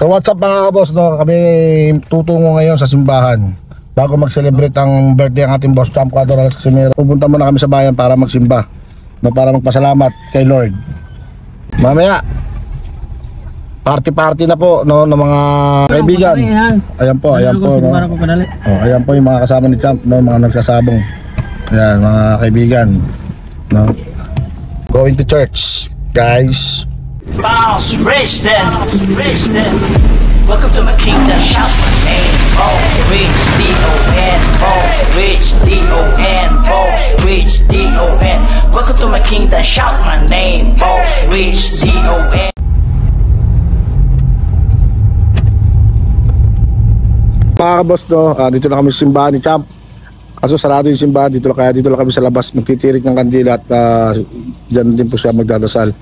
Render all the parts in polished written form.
So what's up mga kaboss, no? Kami tutungo ngayon sa simbahan bago mag-celebrate ang birthday ng ating boss Champ Catorales Casimero. Pupunta muna kami sa bayan para magsimba, no? Para magpasalamat kay Lord. Mamaya party na po, no, ng mga kaibigan. Ayan po, no? Ayan po yung mga kasama ni Champ, no? Mga nagsasabong. Ayan, mga kaibigan, no? Going to church, guys. Boss Rich then. Welcome to my kingdom, shout my name. Boss Rich D-O-N. Boss Rich D-O-N. Boss Rich D-O-N. Welcome to my kingdom, shout my name. Boss Rich D-O-N. Mga kaboss, no, dito na kami sa simbahan ni Champ. Kaso sarado yung simbahan dito, kaya dito lang kami sa labas magtitirik ng kandila at dyan din po siya magdadasal.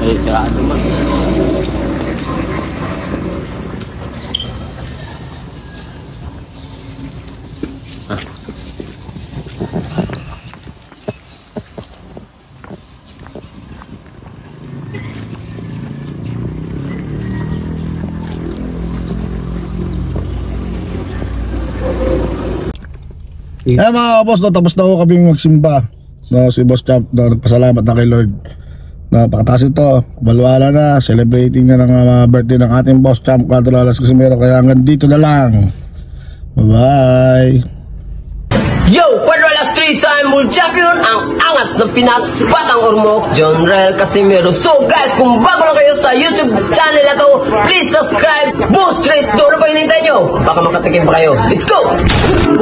Kiraan naman. Mga boss, no, tapos na ako kaming magsimba. No, si Boss Champ, no, nagpasalamat na kay Lord. Napakataas ito, balwala na, celebrating na ng birthday ng ating Boss Champ Catorales Casimero. Kaya hanggang dito na lang. Bye-bye. Yo! Quadralas 3-time world champion, ang angas ng Pinas, Batang Ormoc, John Rel Casimero. So guys, kung bago lang kayo sa YouTube channel na to, please subscribe. Boss Rich, doon na pa hinintay nyo? Baka makatikim pa kayo. Let's go!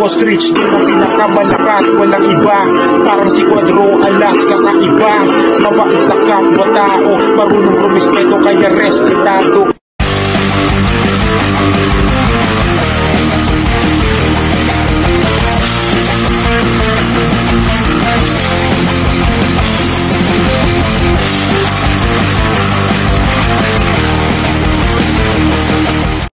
Boss Rich, di mo pinakamalakas, walang iba. Parang si Quadro, alas, kakaiba. Mabait sa kapwa tao, marunong rumispeto, kaya respetado.